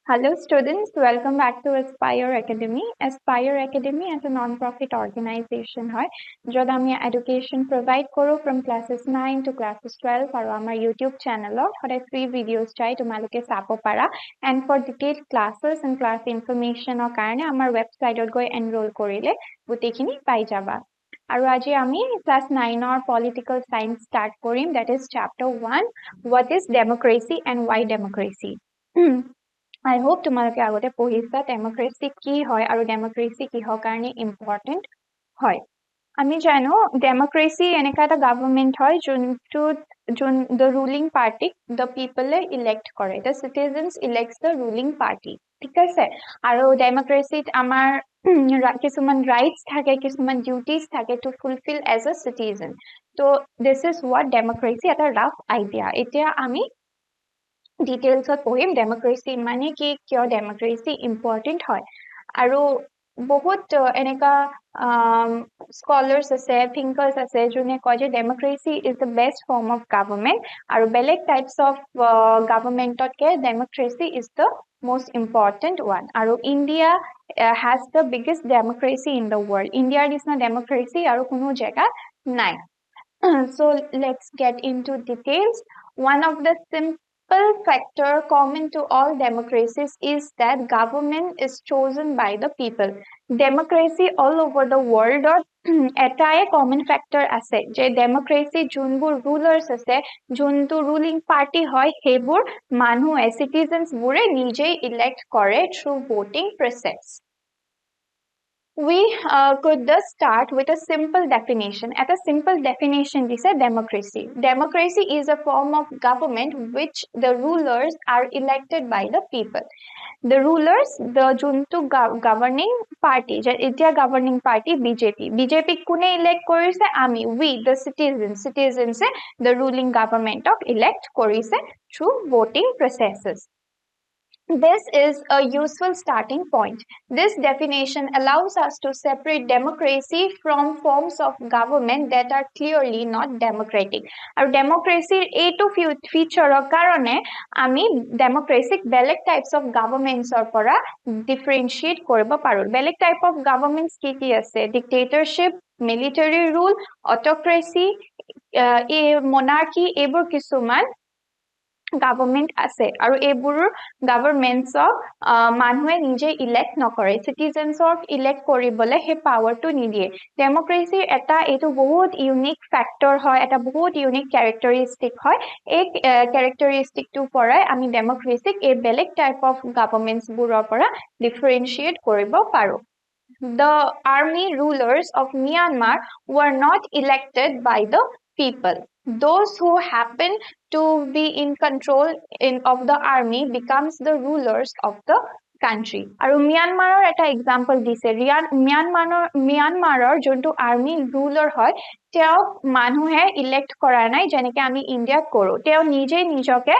Hello students, welcome back to Aspire Academy. Aspire Academy is a non-profit organization হয় য'ত আমি education provide কৰো from classes 9 to classes 12 আৰু আমাৰ YouTube channelত সদায় free videos চাই তোমালোকে চাব পাৰা and for detailed classes and class informationৰ কাৰণে আমাৰ websiteত গৈ enroll কৰিলে গোটেইখিনি পাই যাবা আৰু আজি আমি class 9ৰ political science start কৰিম, that is chapter 1, what is democracy and why democracy. I hope তোমালোকে আগতে পঢ়িছা ডেমক্ৰেসি কি হয় আৰু ডেমক্ৰেসি কিহৰ কাৰণে ইম্পৰ্টেন্ট হয় আমি জানো ডেমক্ৰেসি এনেকা এটা গভৰ্নমেন্ট হয় যোন the ruling party the people elect কৰে the citizens elects the ruling party ঠিক আছে আৰু ডেমক্ৰেসিত আমাৰ কিছুমান rights থাকে কিছুমান duties থাকে to fulfill as a citizen so this is what democracy এটা rough idea এতিয়া আমি details of poem democracy মানে কি কিয় democracy important হয় আৰু বহুত এনেকা scholars আছে thinkers আছে যোনে কয় যে democracy is the best form of government আৰু বেলেগ types of government তকে democracy is the most important one আৰু India has the biggest democracy in the world India is not democracy আৰু কোনো জায়গা নাই so let's get into details one of the simple factor common to all democracies is that government is chosen by the people. Democracy all over the world or এটাই common factor আছে যে democracy যোনবোৰ rulers আছে যোনটো ruling party হয় সেইবোৰ মানুহে citizens বোৰে নিজেই elect কৰে through voting process. We could thus start with a simple definition. At a simple definition, we say democracy. Democracy is a form of government which the rulers are elected by the people. The rulers, the junto governing party, India governing party BJP. BJP kune elect korise ami we the citizens the ruling government of elect korise through voting processes. This is a useful starting point. This definition allows us to separate democracy from forms of government that are clearly not democratic. Our democracy এইটো featureৰ কাৰণে আমি democratic বেলেগ types of governments পৰা differentiate কৰিব পাৰো বেলেগ type of governments কি আছে dictatorship military rule autocracy monarchy এইবোৰ কিছুমান government আছে আৰু এইবোৰ governments মানুহে নিজে elect নকৰে citizens elect কৰিবলে হে power টো নিদিয়ে democracy এটা এটো বহুত unique factor হয় এটা বহুত unique characteristic হয় এই characteristic টো পৰাই আমি democracy এই বেলেগ type of governments বোৰৰ পৰা differentiate কৰিব পাৰো The army rulers of Myanmar were not elected by the people. Those who happen to be in control of the army becomes the rulers of the country. আৰু Myanmarৰ এটা example দিছে Myanmarৰ যোনটো army ruler হয় তেওঁ মানুহে elect কৰা নাই যেনেকৈ আমি ইণ্ডিয়াত কৰো তেওঁ নিজে নিজকে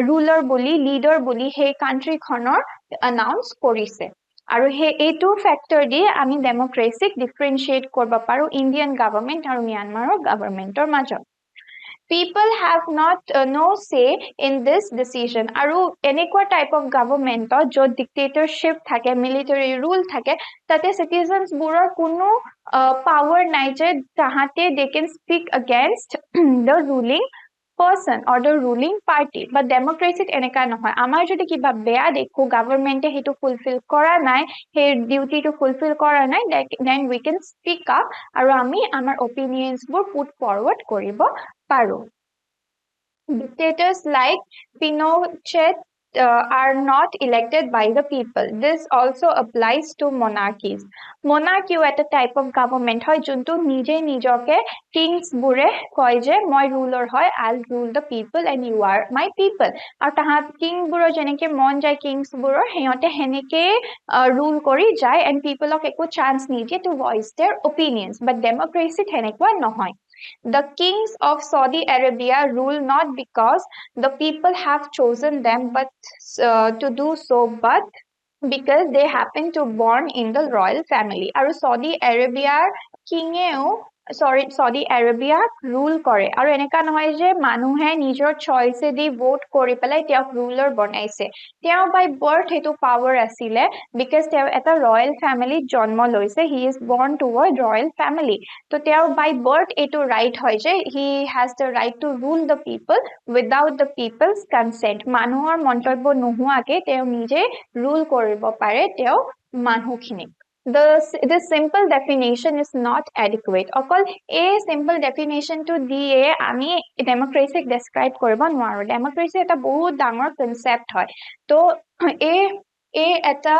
ruler বুলি leader বুলি সেই country খনৰ announce কৰিছে আৰু এইটো ফ্যাক্টৰ দি আমি ডেমক্ৰেসিক ডিফাৰেন্সিয়েট কৰিব পাৰো ইন্ডিয়ান গভৰ্নমেন্ট আৰু মিয়ানমাৰৰ গভৰ্নমেন্টৰ মাজত People have not no say in this decision আৰু এনেকুৱা type of government য'ত dictatorship থাকে military rule থাকে তাতে citizens বোৰৰ কোনো power নাই যে তাহাতে they can speak against the ruling person or the ruling party but democracy এনেকা নহয় আমাৰ যদি কিবা বেয়া দেখো government হেতু fulfill কৰা নাই হে duty to fulfill কৰা নাই then we can speak up আৰু আমি আমাৰ opinions বোৰ put forward কৰিব পাৰো Dictators like Pinochet are not elected by the people. This also applies to monarchies. Monarchy is a type of government hoy juntu nije nijoke kings bure koy je moi ruler hoy I'll rule the people and you are my people. Ar tahat king buro jeneke mon jay kings buro heyote heneke rule kori jay and people ok eko chance nidiye to voice their opinions but democracy henekwa nohoy. The kings of Saudi Arabia rule not because the people have chosen them but to do so but because they happen to born in the royal family. Aru Saudi Arabia king Saudi Arabia rule কৰে আৰু এনেকা নহয় যে মানুহে নিজৰ choice দি vote কৰি পেলাই তেওঁক ruler বনাইছে তেওঁ by birth হেতু power আছিলে because তেওঁ এটা royal family জন্ম লৈছে he is born to a royal family তো তেওঁ by birth এটো right হয় যে he has the right to rule the people without the people's consent মানুহৰ মন্তব্য নোহোৱাকে তেওঁ নিজে rule কৰিব পাৰে তেওঁ মানুহখিনিক the simple definition is not adequate অকল এই simple definition to দিয়ে আমি democracy describe কৰিব নোৱাৰো democracy এটা বহুত ডাঙৰ concept হয় তো এই এটা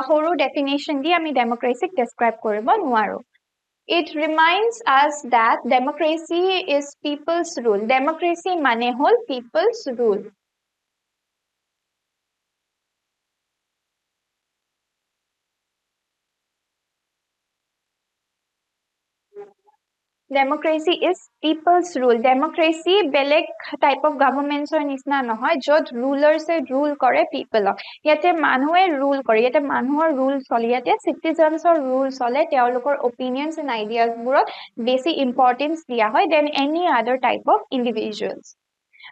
সৰু definition দি আমি democracy describe কৰিব নোৱাৰো It reminds us that democracy is people's rule democracy মানে হল people's rule Democracy is people's rule. Democracy beleg type of governments or nisna nohoy jod rulers e rule kore people. Yate manhue rule kore yate manhur rule chole yate citizens or rule chole teolokor opinions and ideas buro basi importance dia hoy than any other type of individuals.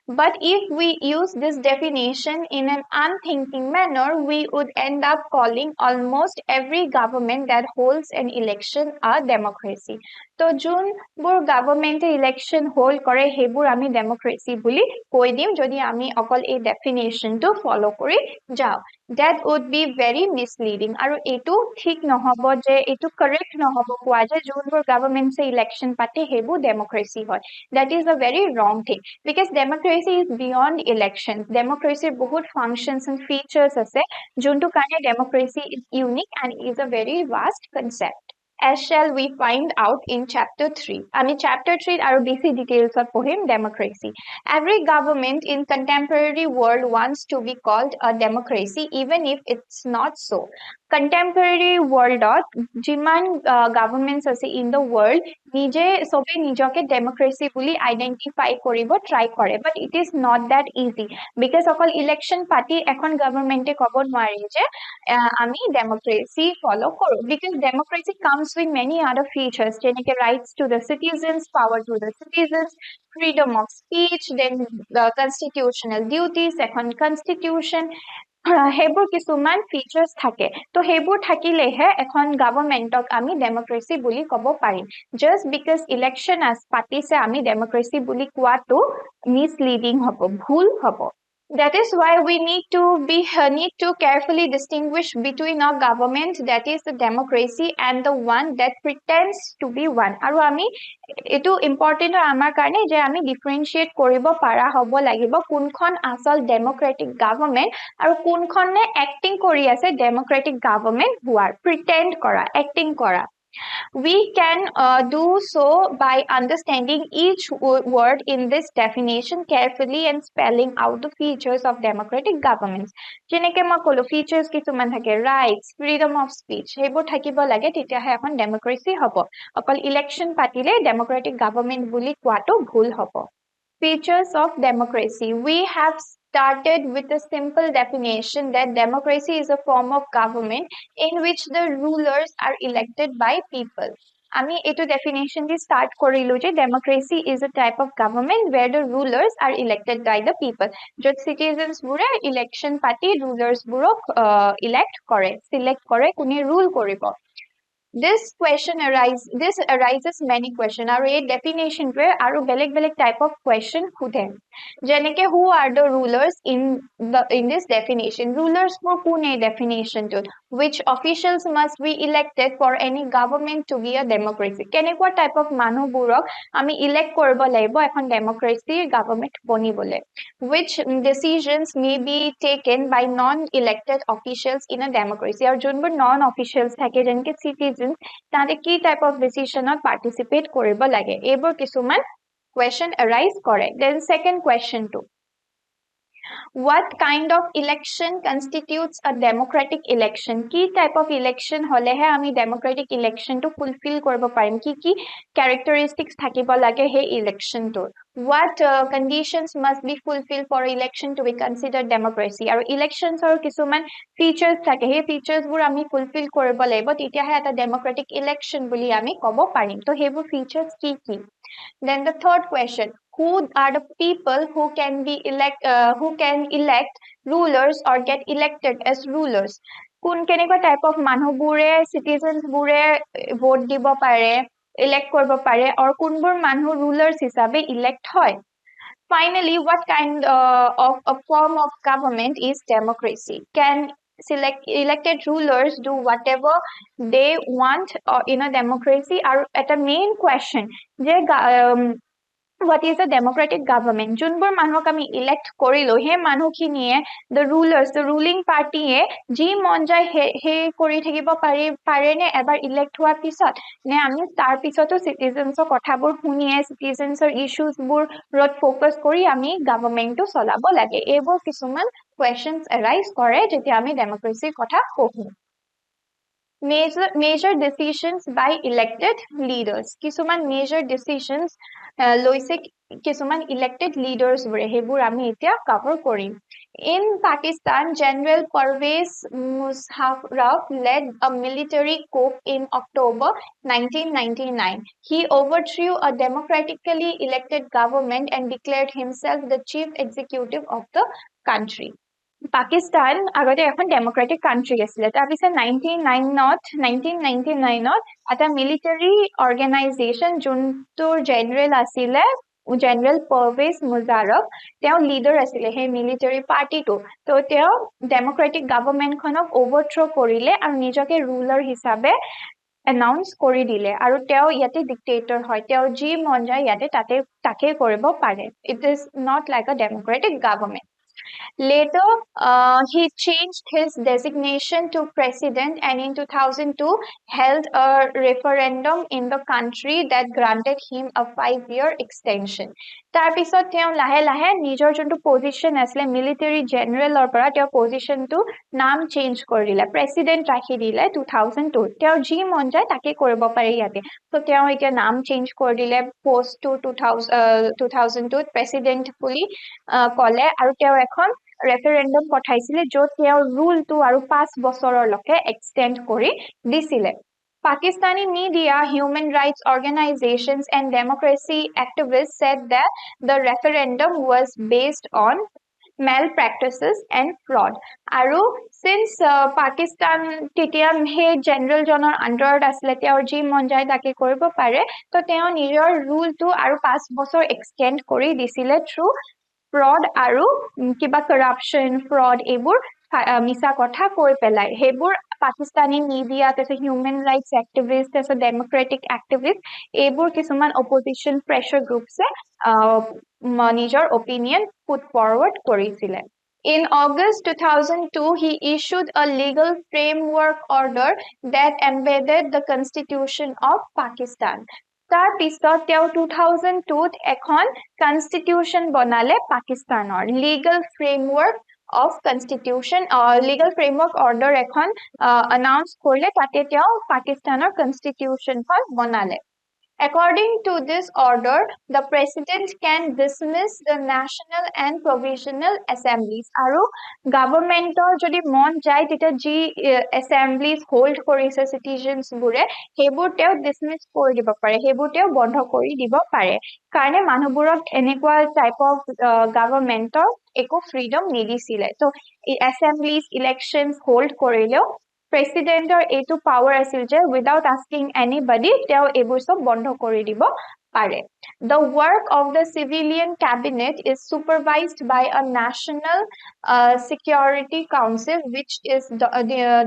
But if we use this definition in an unthinking manner, we would end up calling almost every government that holds an election a democracy. So, June bur government election hold kore hebur ami democracy buli koi dim jodi ami okol ei definition to follow kori jao. That would be very misleading. Aru etu thik nohobo je etu correct nohobo kwa je June bur government se election pate hebu democracy hoy. That is a very wrong thing because democracy is beyond elections. Democracy বহুত functions and features আছে যোনটো কাৰণে democracy is unique and is a very vast concept. As shall we find out in chapter 3. আমি chapter 3 আৰু বেছি details of পঢ়িম democracy. Every government in contemporary world wants to be called a democracy even if it's not so. Contemporary world jiman governments আছে in the world nije sobe nijoke democracy বুলি identify koribo try kore but it is not that easy because okol election party ekhon government e kobo nwari je ami democracy follow koru because democracy comes with many other features jeneke rights to the citizens power to the citizens freedom of speech then the constitutional duties ekhon constitution হেবুৰ কিছুমান ফিচাৰ্স থাকে তো হেবুৰ থাকিলেহে এখন গভৰ্নমেন্টক আমি ডেমক্ৰেসি বুলি কব পাৰিম just because election as পাতিছে আমি ডেমক্ৰেসি বুলি কোৱাটো মিসলিডিং হ'ব ভুল হ'ব That is why we need to carefully distinguish between a government that is the democracy and the one that pretends to be one. Aru ami etu important amar karone je ami differentiate koribo para hobo lagibo kunkhon asal democratic government aru kunkhone acting kori ase democratic government huar pretend kora acting kora We can do so by understanding each word in this definition carefully and spelling out the features of democratic governments. যেনেকে মই কলো features কিছুমান থাকে rights, freedom of speech হেবোৰ থাকিব লাগে তেতিয়াহে এখন democracy হ'ব অকল election পাতিলে democratic government বুলি কোৱাটো ভুল হ'ব Features of democracy. We have started with a simple definition that democracy is a form of government in which the rulers are elected by people. আমি এটো definition দি start কৰিলো যে democracy is a type of government where the rulers are elected by the people. য'ত citizens বোৰে election পাতি rulers বোৰক elect কৰে select কৰে কোনে rule কৰিব This arises many questions. Aru a definition where aru beleg type of question khudhe. Jeneke who are the rulers in this definition? Rulers for kune definition to which officials must be elected for any government to be a democracy. Kenekwa type of manu burok ami elect korbo laibo ekhon democracy government boni bole. Which decisions may be taken by non-elected officials in a democracy? Or junbur non-officials thake jenke citizens তাতে কি type of ডিসিশনত participate কৰিব লাগে এইবোৰ কিছুমান question arise কৰে then second question to What kind of election constitutes a democratic election? Ki type of election hole hai ami democratic election to fulfill koribo parim? Ki characteristics thakibo lage he election to? What conditions must be fulfilled for election to be considered democracy? Aru elections or kisuman features thake he features bur ami fulfill koribo laibo titia ha eta democratic election buli ami kobo parim. To hebur features ki? Then the third question: who are the people who can elect rulers or get elected as rulers? কোন কেনেকুৱা type of মানুহবোৰে citizens বোৰে vote দিব পাৰে, elect কৰিব পাৰে, or কোনবোৰ মানুহ rulers হিচাপে elect হয়? Finally, what kind of a form of government is democracy? Can elected rulers do whatever they want in a democracy? Are at a main question. What is a democratic government? Junbur manhok ami elect korilo he manhokhiniye the rulers, the ruling party e ji mon jay he kori thakibo pare ne ebar elect hoar pisot ne ami tar pisoto citizens or kothabur huniye citizens or issues bur rot focus kori ami government to solabo lage ebor kisuman questions arise kore jetia ami democracy kotha kohu. Major decisions by elected leaders. Kisuman major decisions loise kisuman elected leaders bore hebur ami etia cover korim. In Pakistan, General Pervez Musharraf led a military coup in October 1999. He overthrew a democratically elected government and declared himself the chief executive of the country. Pakistan আগতে এখন democratic country আছিলে তাৰপিছত 1999ত এটা military organisation যোনটোৰ general আছিলে general Parvez মুজাৰফ তেওঁ leader আছিলে সেই military পাৰ্টিটো তো তেওঁ ডেমক্ৰেটিক গভৰ্ণমেণ্টখনক অভাৰথ্ৰ কৰিলে আৰু নিজকে ৰুলাৰ হিচাপে এনাউন্স কৰি দিলে আৰু তেওঁ ইয়াতে ডিক্টেটৰ হয় তেওঁ যি মন যায় ইয়াতে তাকে কৰিব পাৰে ইট ইজ নট লাইক আ democratic government. Later, he changed his designation to president and in 2002 held a referendum in the country that granted him a 5-year extension. তাৰপিছত তেওঁ লাহে লাহে নিজৰ যোনটো পজিশন আছিলে মিলিটাৰী জেনেৰেলৰ পৰা তেওঁ পজিশনটো নাম চেঞ্জ কৰি দিলে প্ৰেসিডেন্ট ৰাখি দিলে 2002 তেওঁ যি মন যায় তাকে কৰিব পাৰে ইয়াতে তো তেওঁ এতিয়া নাম চেঞ্জ কৰি দিলে পোষ্ট টু 2002 প্ৰেসিডেন্ট বুলি কলে আৰু তেওঁ এখন ৰেফাৰেণ্ডম পঠাইছিলে য'ত তেওঁ ৰুলটো আৰু 5 বছৰলৈকে এক্সটেন্ড কৰি দিছিলে. Pakistani media, human rights organizations, and democracy activists said that the referendum was based on malpractices and fraud. Aru since Pakistan titia he general jonor under asile teor ji mon jay take koribo pare to teo nijor rule to aru 5 bochor extend kori disile through fraud aru kiba corruption fraud ebur misa kotha koi pelai hebur Pakistani media as a human rights activist as a democratic activist ebur kisuman opposition pressure groups নিজর opinion put forward করেছিলেন. In August 2002, he issued a legal framework order that embedded the Constitution of Pakistan. তাৰ পিছত তেওঁ 2002 এখন constitution বনালে পাকিস্তানৰ legal framework of constitution legal framework order এখন announce কৰিলে তাতে তেওঁ পাকিস্তানৰ constitutionখন বনালে. According to this order, the president can dismiss the national and provisional assemblies. Aru governmentor jodi mon jai tita ji assemblies hold korise citizens bure hebur teo dismiss kori dibo pare hebur teo bondho kori dibo pare karone manuburok enekwa type of governmentor eko freedom nidisile so assemblies elections hold korileo প্ৰেসিডেন্টৰ এইটো power আছিল যে without asking anybody তেওঁ এইবোৰ সব বন্ধ কৰি দিব পাৰে. The work of the civilian cabinet is supervised by a national security council which is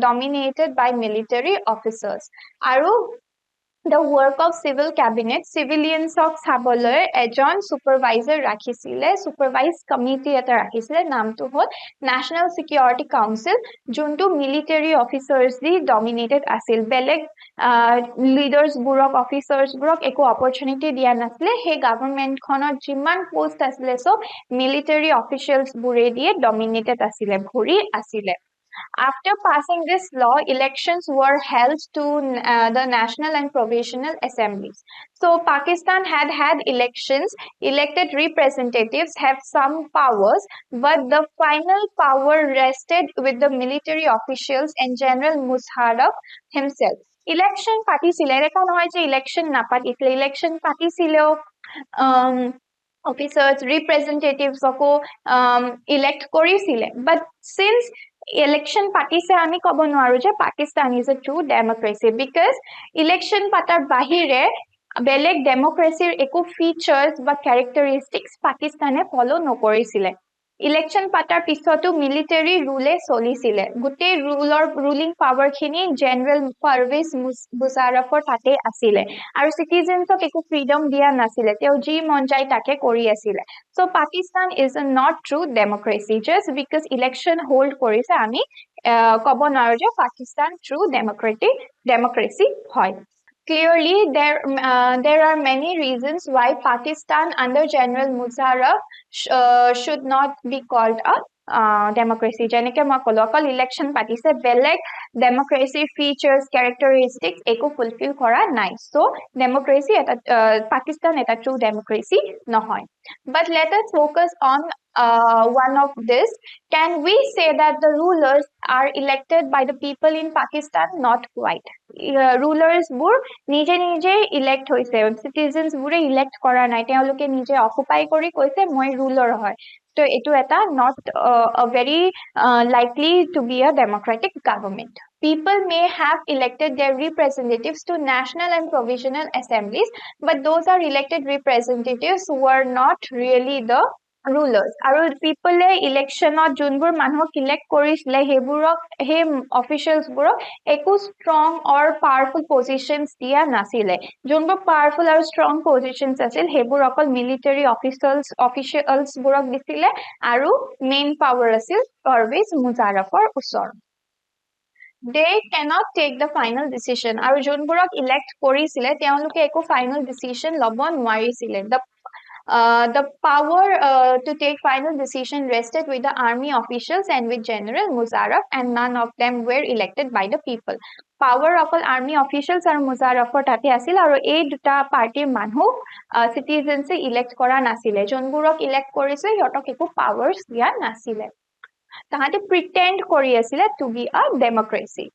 dominated by military officers. আৰু The work of civil cabinet, civilians of চাবলৈ এজন supervisor ৰাখিছিলে, supervise committee এটা ৰাখিছিলে, নামটো হ'ল National Security Council, যোনটো military officers দি dominated আছিল, বেলেগ leaders বোৰক officers বোৰক একো opportunity দিয়া নাছিলে, সেই government খনত যিমান post আছিলে সব military officials বোৰে দিয়ে dominated আছিলে, ভৰি আছিলে. After passing this law, elections were held to the national and provisional assemblies. So Pakistan had elections, elected representatives have some powers, but the final power rested with the military officials and General Musharraf himself. Election পাতিছিলে, এটা নহয় যে election নাপাতিছিলে, election পাতিছিলেও officers, representatives আকৌ elect কৰিছিলে, but since election পাতিছে আমি কব নোৱাৰো যে Pakistan is a true democracy because election পাতাৰ বাহিৰে বেলেগ ডেমক্ৰেসিৰ একো ফিচাৰ্স বা ক্যাৰেক্টাৰিস্টিক্স পাকিস্তানে ফলো নকৰিছিলে ইলেকশন পাতাৰ পিছতো মিলিটাৰী ৰুলে চলিছিলে গুটেই ৰুলিং পাৱাৰ খিনি জেনাৰেল পাৰভেজ মুশাৰফৰ তাতে আছিল আৰু সিটিজেনছক একো ফ্ৰীডম দিয়া নাছিল তেও জি মন যায় তাকে কৰি আছিল so Pakistan is a not true democracy just because election hold কৰিছে আমি কব নোৱাৰো যে Pakistan true democracy হয় Clearly, there are many reasons why Pakistan under General Musharraf should not be called a democracy. যেনেকে মই কলো অকল election পাতিছে বেলেগ democracy features characteristics একো fulfill কৰা নাই so democracy এটা Pakistan এটা true democracy নহয় but let us focus on one of this can we say that the rulers are elected by the people in Pakistan not quite rulers bur nije nije elect hoise citizens bure elect kora nai teoloke nije occupy kori koise moi ruler hoy so etu eta not a very likely to be a democratic government people may have elected their representatives to national and provisional assemblies but those are elected representatives who are not really the rulers aru people electionot junbur manhok elect korisile heburok he officials burok eku strong or powerful positions dia nasile junbur powerful or strong positions asil hebur okol military officials burok disile aru main power asil Parvez Musharrafৰ usor they cannot take the final decision aru junburok elect korisile teoluke eku final decision lobo nwarisile the power to take final decision rested with the army officials and with General Musharraf and none of them were elected by the people. Power of all army officials are Musharrafৰ তাতে আছিল আৰু এই দুটা পাৰ্টিৰ মানুহ citizens elect কৰা নাছিলে যোনবোৰক elect কৰিছে সিহঁতক একো powers দিয়া নাছিলে তাহাঁতে pretend কৰি আছিলে to be a democracy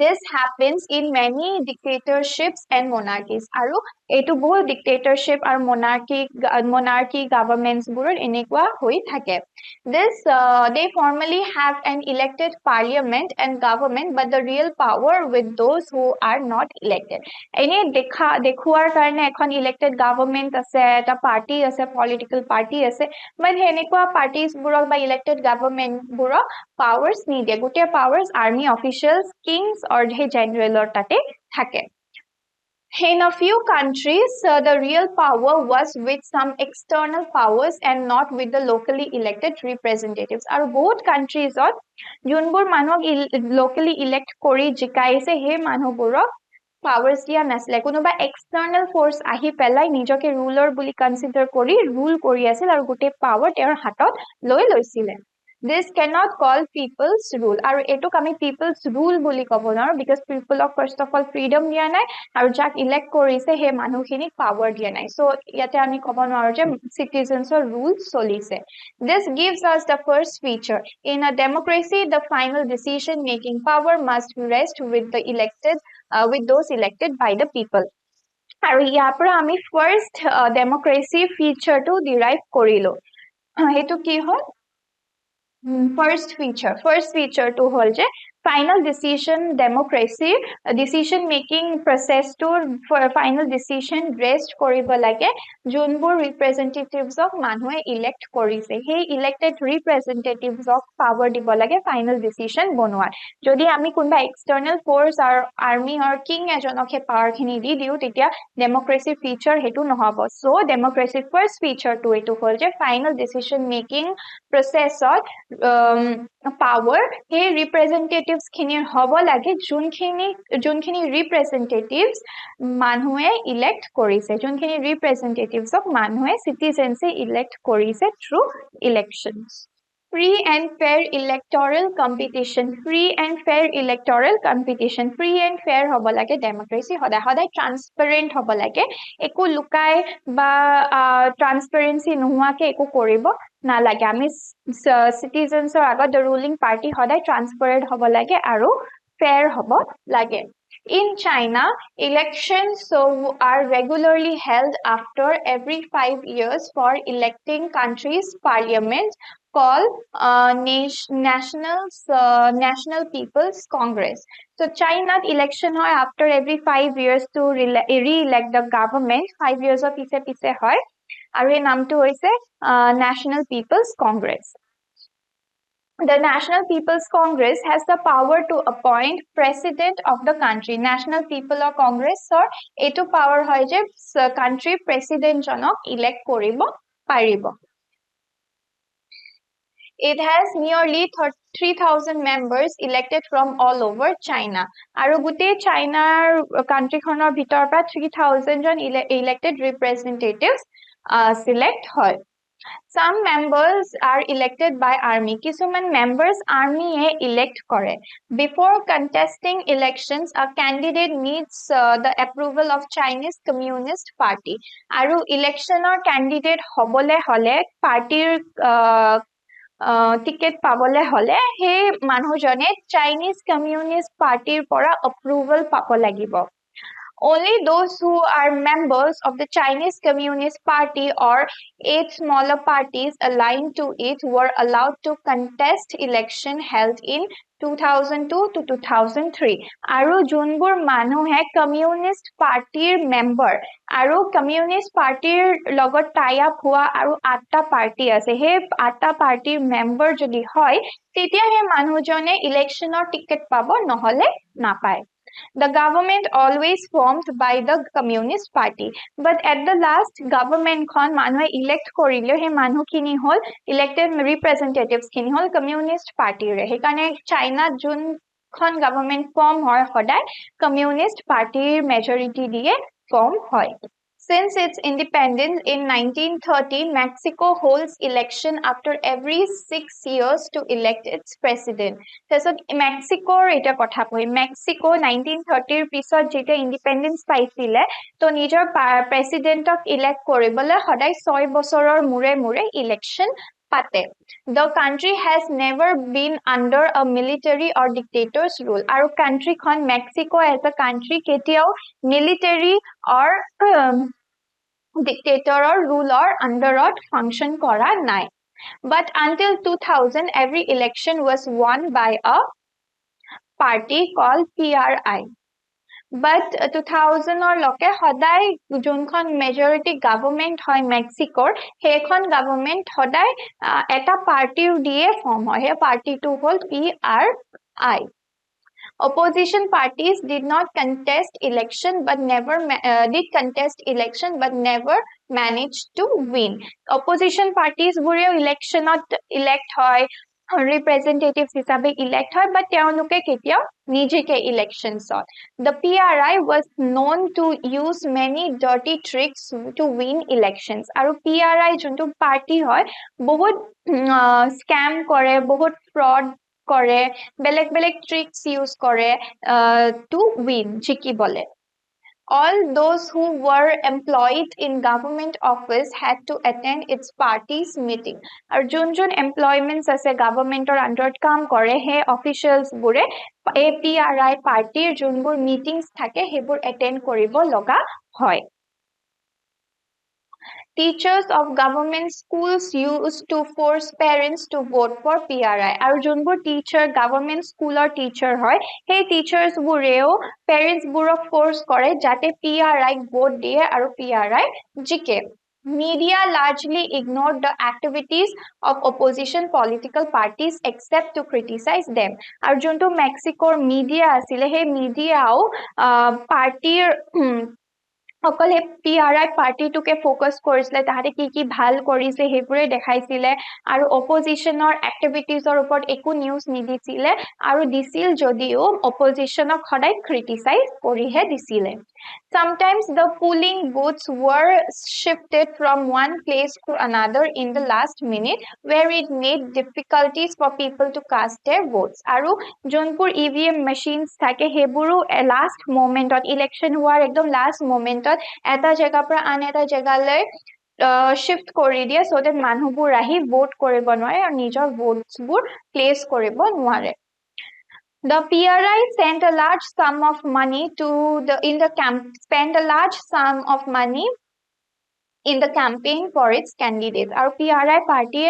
This happens in many dictatorships and monarchies. Aru etu both dictatorship or monarchy governments buror enekwa hoi thake. This they formally have an elected parliament and government, but the real power with those who are not elected. Ene dekhuar karone ekhon elected government ase, eta party ase, political party ase, but enekwa parties burok ba elected government burok powers নিদিয়ে গোটে powers army officials kings or the general or tate thake in a few countries the real power was with some external powers and not with the locally elected representatives are both countries or junbur manok locally elect kori jikaise he manuburok powers dia nasle konoba external force ahi pelai nijoke ruler buli consider kori rule kori asil aru gote power ter hatot loi loisile This cannot call people's rule. Aru etuk ami people's rule boli kobo naro because people of first of all freedom dia nai aru jak elect korise he manukhini power dia nai. So yate ami kobo naro je citizens or rules solise. This gives us the first feature. In a democracy, the final decision making power must rest with the elected, with those elected by the people. Aru ইয়াৰ পৰা আমি first democracy feature to derive কৰিলো. হেতু কি হয় First feature to hold je final decision democracy decision making process to for final decision rest koribo lage junbur representatives of manhue elect korise he elected representatives of power dibo lage final decision bonwar jodi ami kunba external force or army or king ejonok he power khini di diu titia democracy feature hetu nohobo so democracy first feature to etu hol je final decision making process or power he representatives khinir hobo lage junkhini representatives manhue elect korise junkhini representatives of manhue citizens elect korise through elections free and fair electoral competition free and fair electoral competition free and fair hobo lage democracy hoda transparent hobo lage eku lukai ba transparency nohua ke eku koribo na lage ami citizens or agot the ruling party hoda transparent hobo lage aru fair hobo lage in China elections are regularly held after every 5 years for electing countries parliament called National People's Congress. So China election hoy after every 5 years to re-elect the government 5 years of piche hoy aru ei naam tu hoise National People's Congress. The National People's Congress has the power to appoint president of the country. National People or Congress or eto power hoy je country president jonok elect koribo paribo. It has nearly 3,000 members elected from all over China. Aru gute China country khonor bhitor pa 3,000 jon elected representatives select hoy. Some members are elected by army. Kisuman members army e elect kore. Before contesting elections, a candidate needs the approval of Chinese Communist Party. Aru election or candidate hobole hole party ticket pabole hole he manujone Chinese Communist Party pora approval papo lagibo. Only those who are members of the Chinese Communist Party or 8 smaller parties aligned to it were allowed to contest election held in 2002 to 2003. Aru junbur manuhe Communist Partyr member aru Communist Partyr logot tie up hua aru 8ta party ase he 8ta partyr member jodi hoy tetia he manujone election or ticket pabo nohole napaye. The government always formed by the Communist Party, but at the last government khon manhue elect korile he manhu kini hol elected representatives kini hol Communist Party re he kane China jun khon government form hoy hodai Communist Party majority diye form hoy. Since its independence in 1913, Mexico holds election after every 6 years to elect its president. So Mexico eta kotha koi Mexico 1930 pisot jete independence paisile to nijor president of elect koribole hodai 6 bosoror mure election pate. The country has never been under a military or dictator's rule. Our country khon Mexico as a country ketiao military or dictator or ruler under a function kora nai. But until 2000, every election was won by a party called PRI. But 2000 or loke hodai junkhon majority government hoy Mexico hekhon government hodai eta party diye form hoy he party to hold PRI. Opposition parties did not contest election but never managed to win. Opposition parties bure election not elect hoy representatives hisabe elect hoy but teonuke ketiao nijeke elections on. The PRI was known to use many dirty tricks to win elections. Aru PRI juntu party hoy bahut scam kore bahut fraud kore belek tricks use kore to win chiki bole. All those who were employed in government office had to attend its party's meeting. Ar jun employments ase government or under kam kore he officials bure APRI party junbur meetings thake hebur attend koribo loga hoy. teachers of government schools used to force parents to vote for PRI আৰু যোনবোৰ teacher government স্কুলৰ teacher হয় সেই teachers বোৰেও parents বোৰক force কৰে যাতে PRI vote দিয়ে আৰু PRI জিকে Media largely ignored the activities of opposition political parties except to criticize them. আৰু যোনটো মেক্সিকোৰ মিডিয়া আছিল সেই মিডিয়াও পাৰ্টিৰ অকল হে PRI পাৰ্টিটোকে ফোকাস কৰিছিলে তাহাতে কি ভাল কৰিছে হেপুৰে দেখাইছিলে আৰু অপজিশনৰ এক্টিভিটিজৰ ওপৰত একো নিউজ নিদিছিলে আৰু দিছিল যদিও অপজিশনক খদাই ক্ৰিটিসাইজ কৰিহে দিছিলে Sometimes the polling booths were shifted from one place to another in the last minute where it made difficulties for people to cast their votes. Aru jonpur EVM machines thake heburu last moment of election hoar ekdom last moment of eta jaga pra an eta jaga lai shift kori dia so that manhubur ahi vote koribo nware aru nijor votes bur place koribo nware The PRI spent a large sum of money spent a large sum of money in the campaign for its candidates. Our PRI party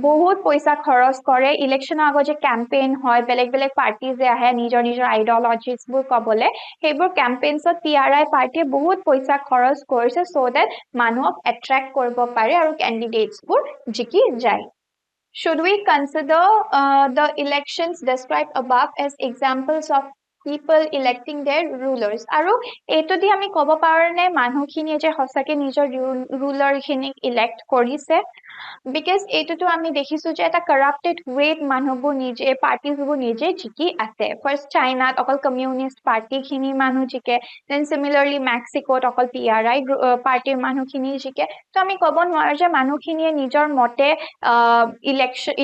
বহুত পইচা খৰচ কৰে ইলেকশনৰ আগত যে campaign হয় বেলেগ বেলেগ parties যে আহে নিজৰ আইডিওলজিজ বোৰ কবলে সেইবোৰ ক্যাম্পেইনছত PRI পাৰ্টিয়ে বহুত পইচা খৰচ কৰিছে so that মানুহক এট্ৰাক্ট কৰিব পাৰে আৰু ক্যান্ডিডেটস বোৰ জিকি যায় Should we consider the elections described above as examples of people electing their rulers? Aru eto di ami kobo parone manukhini je hosake nijor ruler khinik elect korise because eto to ami dekhisu je eta corrupted way manubu nije parties bu nije jiki ase first China okol communist party khini manu jike then similarly Mexico okol PRI party manukhini jike to ami kobo nwar je manukhini nijor mote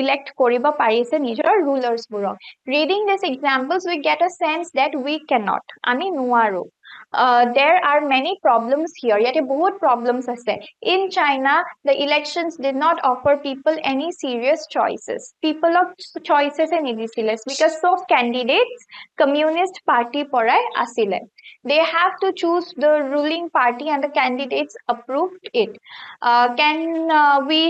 elect koriba parise nijor rulers burok reading these examples we get a sense that we cannot ami nuaru there are many problems here yet bahut problems ase in China the elections did not offer people any serious choices people of choices and nidisile because so candidates communist party porai asile they have to choose the ruling party and the candidates approved it can we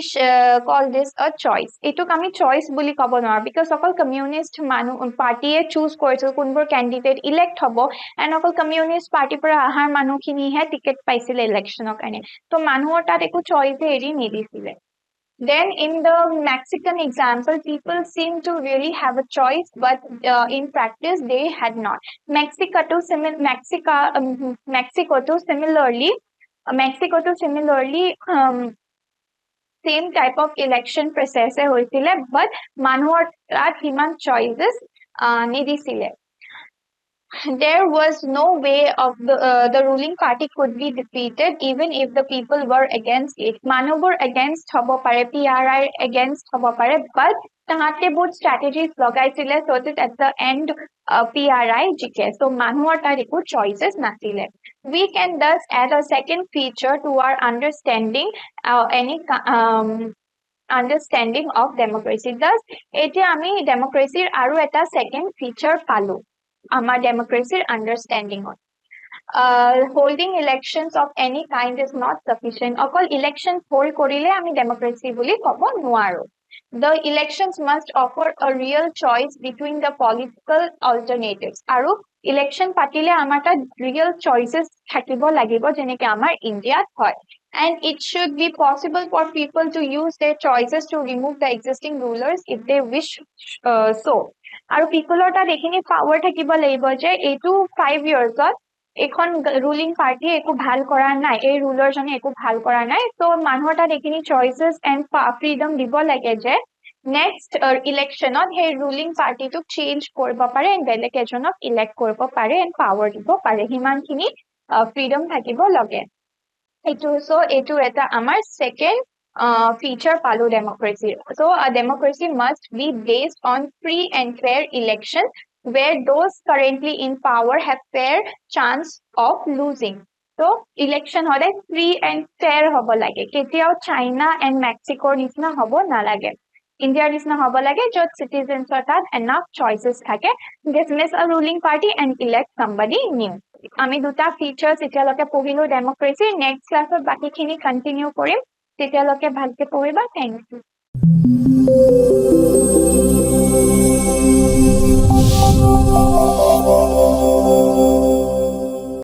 call this a choice etuk ami choice boli kobo nor because okol communist manu party e choose koisil kunbor candidate elect hobo and okol communist party pora ahar manu khini he ticket paisile election okane to manuhor tat eku choice eri nidisile Then in the Mexican example, people seem to really have a choice, but in practice they had not. Mexico to similarly same type of election process hoisile, but manuhor tat himan choices nidisile. There was no way of the ruling party could be defeated even if the people were against it. Manubur against hobo pare PRI against hobo pare but tahate both strategies lagaisile so that at the end PRI jike so manuhor tar eku choices nasile we can thus add a second feature to our understanding understanding of democracy thus eta ami democracy aru eta second feature palu Our democracy understanding on. Holding elections of any kind is not sufficient. Okol elections hold korile ami democracy boli kobo nuaru. The elections must offer a real choice between the political alternatives. Aru election patile amata real choices thakibo lagibo jeneke amar India hoy. And it should be possible for people to use their choices to remove the existing rulers if they wish so. আৰু পিপলৰ তাত এইখিনি power থাকিব লাগিব যে এইটো 5 ইয়াৰ্ছত এখন ruling party একো ভাল কৰা নাই এই ruler জনে একো ভাল কৰা নাই তো মানুহৰ তাত এইখিনি choices and freedom দিব লাগে যে next electionত সেই ruling party টো change কৰিব পাৰে and বেলেগ এজনক elect কৰিব পাৰে and power দিব পাৰে হিমানখিনি freedom থাকিব লাগে এইটো এটা আমাৰ second feature palu democracy. So a democracy must be based on free and fair elections where those currently in power have fair chance of losing. So election hole free and fair hobo lage. Ketiao China and Mexico nisna hobo na lage. India nisna hobo lage jot citizens are enough choices thake dismiss a ruling party and elect somebody new. Ami duta features etia loke pohilo democracy next class baki khini continue korim. তেতিয়ালৈকে ভালকে পঢ়িবা thank U